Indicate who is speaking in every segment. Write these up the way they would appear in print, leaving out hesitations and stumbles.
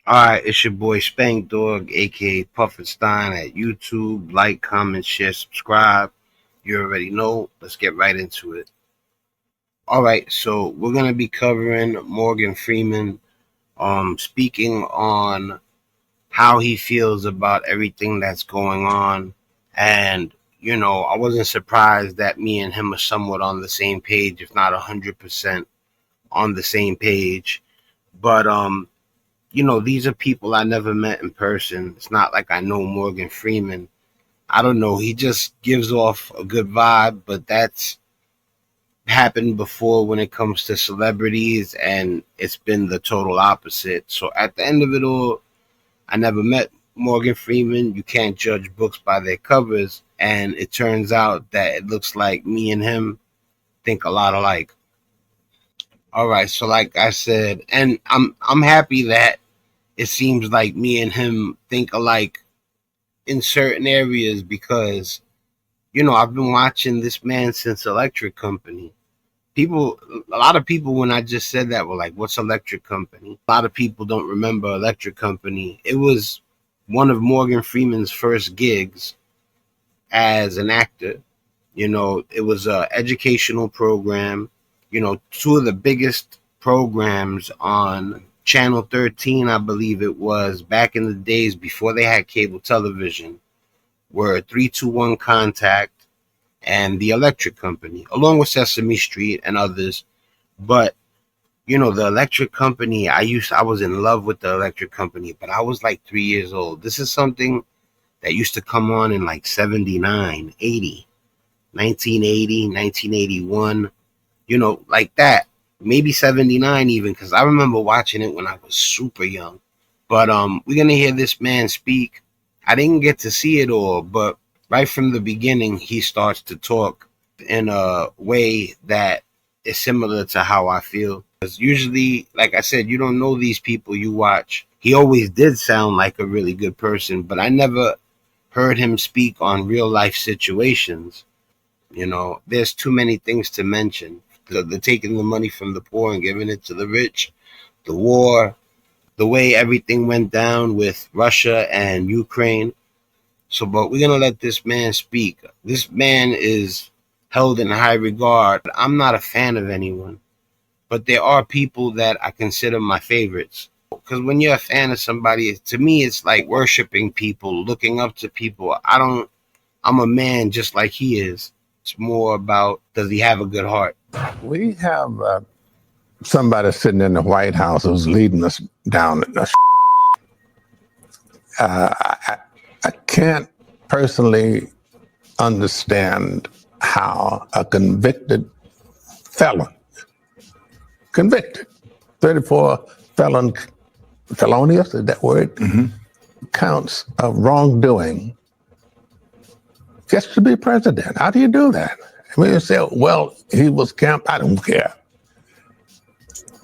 Speaker 1: Alright, it's your boy Spank Dog, aka Pufferstein at YouTube. Like, comment, share, subscribe. You already know. Let's get right into it. Alright, so we're gonna be covering Morgan Freeman speaking on how he feels about everything that's going on. And, I wasn't surprised that me and him are somewhat on the same page, if not 100% on the same page. But these are people I never met in person. It's not like I know Morgan Freeman. I don't know. He just gives off a good vibe, but that's happened before when it comes to celebrities, and it's been the total opposite. So at the end of it all, I never met Morgan Freeman. You can't judge books by their covers, and it turns out that it looks like me and him think a lot alike. All right, so like I said, and I'm happy that it seems like me and him think alike in certain areas because I've been watching this man since Electric Company. A lot of people, when I just said that, were like, "What's Electric Company?" A lot of people don't remember Electric Company. It was one of Morgan Freeman's first gigs as an actor. It was a educational program. Two of the biggest programs on Channel 13, I believe it was, back in the days before they had cable television, were 321 Contact and The Electric Company, along with Sesame Street and others. But the Electric Company, I was in love with the Electric Company, but I was like 3 years old. This is something that used to come on in like 79, 80, 1980, 1981, like that. Maybe 79 even, because I remember watching it when I was super young. But we're going to hear this man speak. I didn't get to see it all, but right from the beginning, he starts to talk in a way that is similar to how I feel. Because usually, like I said, you don't know these people you watch. He always did sound like a really good person, but I never heard him speak on real life situations. There's too many things to mention. The taking the money from the poor and giving it to the rich, the war, the way everything went down with Russia and Ukraine. So, but we're going to let this man speak. This man is held in high regard. I'm not a fan of anyone, but there are people that I consider my favorites. Because when you're a fan of somebody, to me, it's like worshiping people, looking up to people. I'm a man just like he is. It's more about, does he have a good heart?
Speaker 2: We have somebody sitting in the White House who's leading us down the I can't personally understand how a convicted felon, 34 felonious, is that word? Mm-hmm. Counts of wrongdoing gets to be president. How do you do that? I mean, you say, well, he was camped. I don't care.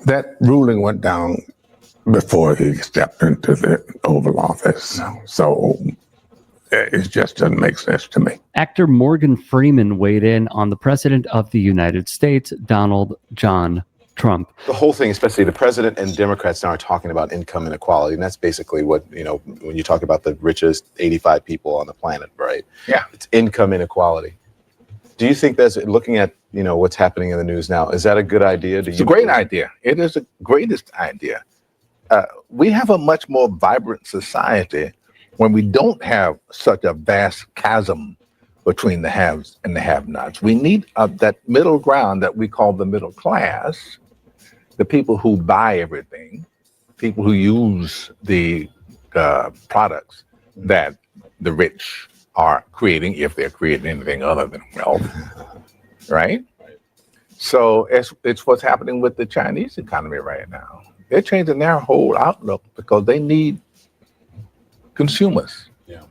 Speaker 2: That ruling went down before he stepped into the Oval Office. So it just doesn't make sense to me.
Speaker 3: Actor Morgan Freeman weighed in on the President of the United States, Donald John Trump.
Speaker 4: The whole thing, especially the president and Democrats now are talking about income inequality. And that's basically what, when you talk about the richest 85 people on the planet, right?
Speaker 2: Yeah.
Speaker 4: It's income inequality. Do you think that's, looking at, what's happening in the news now, is that a good idea?
Speaker 2: It's a great idea. It is the greatest idea. We have a much more vibrant society when we don't have such a vast chasm between the haves and the have-nots. We need that middle ground that we call the middle class, the people who buy everything, people who use the products that the rich are creating, if they're creating anything other than wealth, right? So it's what's happening with the Chinese economy right now. They're changing their whole outlook because they need consumers.
Speaker 4: Yeah.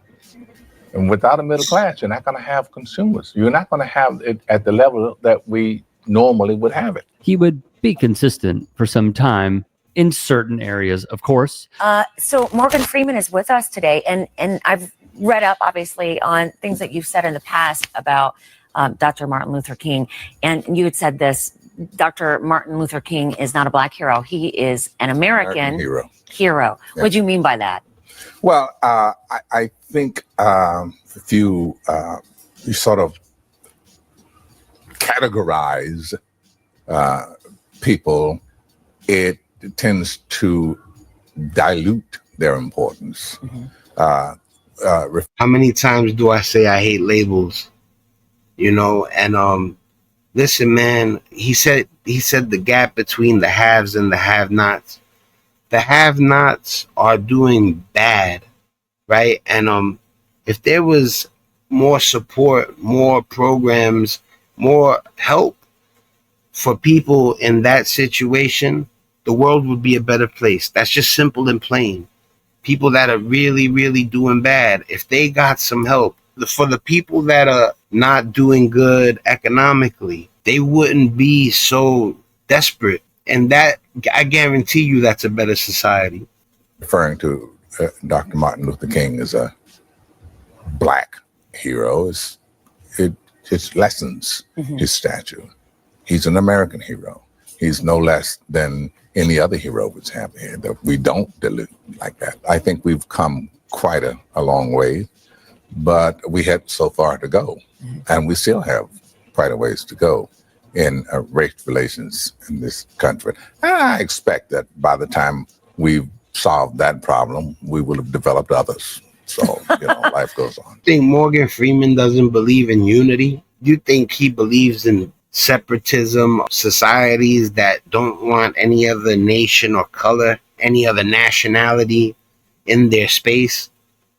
Speaker 2: And without a middle class, you're not going to have consumers. You're not going to have it at the level that we normally would have it.
Speaker 3: He would be consistent for some time in certain areas, of course.
Speaker 5: So Morgan Freeman is with us today, and I've read up, obviously, on things that you've said in the past about Dr. Martin Luther King. And you had said this Dr. Martin Luther King is not a black hero. He is an American
Speaker 2: hero.
Speaker 5: Hero.
Speaker 2: Yeah.
Speaker 5: What do you mean by that?
Speaker 2: Well, I think if you sort of categorize people, it tends to dilute their importance.
Speaker 1: How many times do I say I hate labels? And listen, man, he said the gap between the haves and the have-nots. The have-nots are doing bad, right? And if there was more support, more programs, more help for people in that situation, the world would be a better place. That's just simple and plain. People that are really, really doing bad, if they got some help, for the people that are not doing good economically, they wouldn't be so desperate. And that, I guarantee you, that's a better society.
Speaker 2: Referring to Dr. Martin Luther King as a black hero, it lessens his stature. He's an American hero. He's no less than any other hero we have here, that we don't dilute like that. I think we've come quite a long way, but we had so far to go, and we still have quite a ways to go in race relations in this country. And I expect that by the time we've solved that problem, we will have developed others. So, life goes on.
Speaker 1: I think Morgan Freeman doesn't believe in unity. You think he believes in separatism, societies that don't want any other nation or color, any other nationality in their space?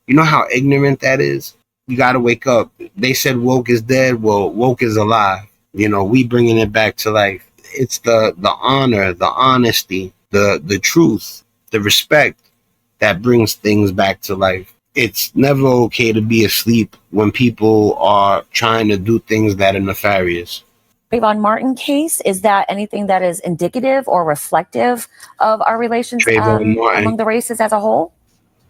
Speaker 1: You know how ignorant that is? You got to wake up. They said woke is dead. Well, woke is alive. We bringing it back to life. It's the honor, the honesty, the truth, the respect that brings things back to life. It's never okay to be asleep when people are trying to do things that are nefarious.
Speaker 5: Trayvon Martin case, is that anything that is indicative or reflective of our relations among the races as a whole?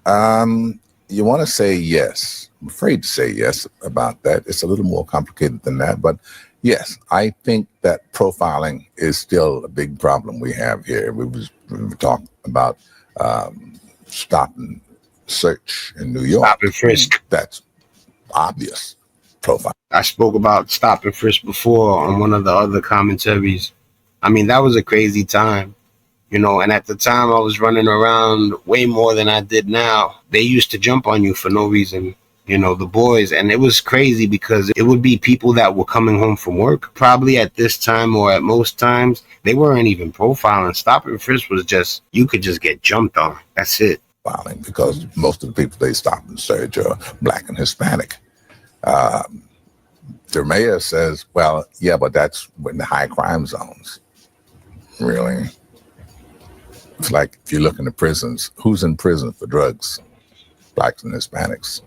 Speaker 2: You want to say yes. I'm afraid to say yes about that. It's a little more complicated than that, but yes, I think that profiling is still a big problem we have here. We were talking about stop and search in New York.
Speaker 1: Stop and frisk.
Speaker 2: That's obvious profile.
Speaker 1: I spoke about stop and frisk before on one of the other commentaries. I mean, that was a crazy time, and at the time I was running around way more than I did now. They used to jump on you for no reason, the boys. And it was crazy because it would be people that were coming home from work. Probably at this time or at most times, they weren't even profiling. Stop and frisk was just, you could just get jumped on. That's it.
Speaker 2: Profiling, because most of the people they stop and search are black and Hispanic. The mayor says, well, yeah, but that's in the high crime zones. Really? It's like if you look in the prisons, who's in prison for drugs? Blacks and Hispanics.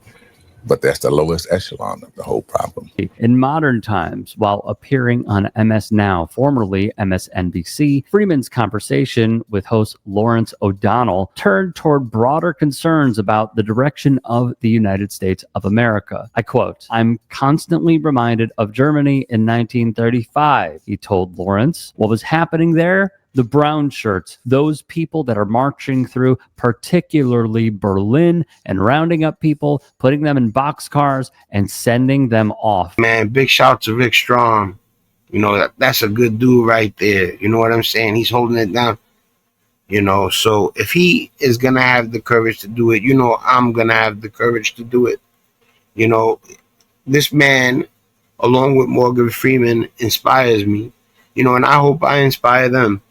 Speaker 2: But that's the lowest echelon of the whole problem.
Speaker 3: In modern times, while appearing on MS Now, formerly MSNBC, Freeman's conversation with host Lawrence O'Donnell turned toward broader concerns about the direction of the United States of America. I quote, "I'm constantly reminded of Germany in 1935, he told Lawrence. What was happening there? The brown shirts, those people that are marching through particularly Berlin and rounding up people, putting them in boxcars and sending them off."
Speaker 1: Man, big shout to Rick Strom. That's a good dude right there. You know what I'm saying? He's holding it down. So if he is going to have the courage to do it, I'm going to have the courage to do it. This man, along with Morgan Freeman, inspires me, and I hope I inspire them.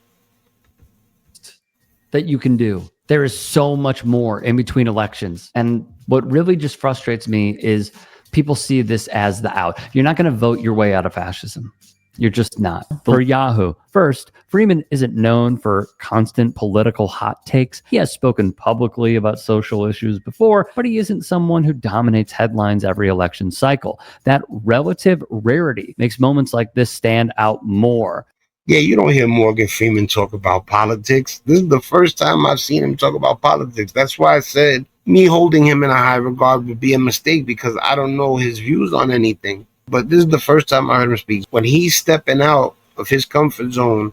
Speaker 3: That you can do. There is so much more in between elections. And what really just frustrates me is people see this as the out. You're not going to vote your way out of fascism. You're just not. For Yahoo. First, Freeman isn't known for constant political hot takes. He has spoken publicly about social issues before, but he isn't someone who dominates headlines every election cycle. That relative rarity makes moments like this stand out more.
Speaker 1: Yeah, you don't hear Morgan Freeman talk about politics. This is the first time I've seen him talk about politics. That's why I said me holding him in a high regard would be a mistake, because I don't know his views on anything. But this is the first time I heard him speak. When he's stepping out of his comfort zone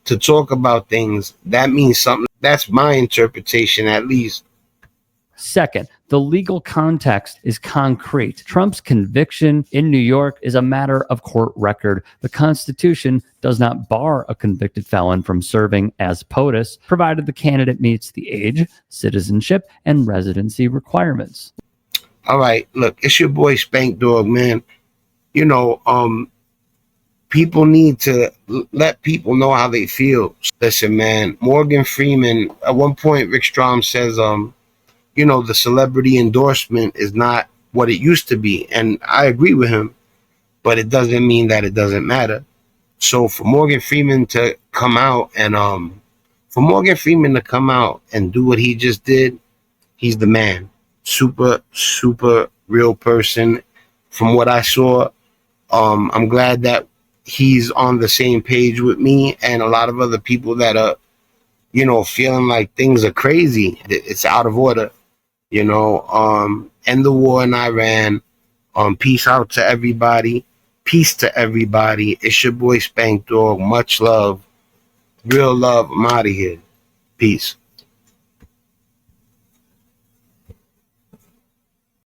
Speaker 1: to talk about things, that means something. That's my interpretation, at least.
Speaker 3: Second, the legal context is concrete. Trump's conviction in New York is a matter of court record. The Constitution does not bar a convicted felon from serving as POTUS, provided the candidate meets the age, citizenship, and residency requirements.
Speaker 1: All right, look, it's your boy Spank Dog, man. You know, people need to let people know how they feel. Listen, man, Morgan Freeman, at one point, Rick Strom says, you know, the celebrity endorsement is not what it used to be. And I agree with him, but it doesn't mean that it doesn't matter. So for Morgan Freeman to come out and do what he just did, he's the man. Super, super real person. From what I saw, I'm glad that he's on the same page with me and a lot of other people that are, you know, feeling like things are crazy. It's out of order. You know, end the war in Iran. Peace out to everybody. Peace to everybody. It's your boy Spank Dog. Much love. Real love. I'm out of here. Peace.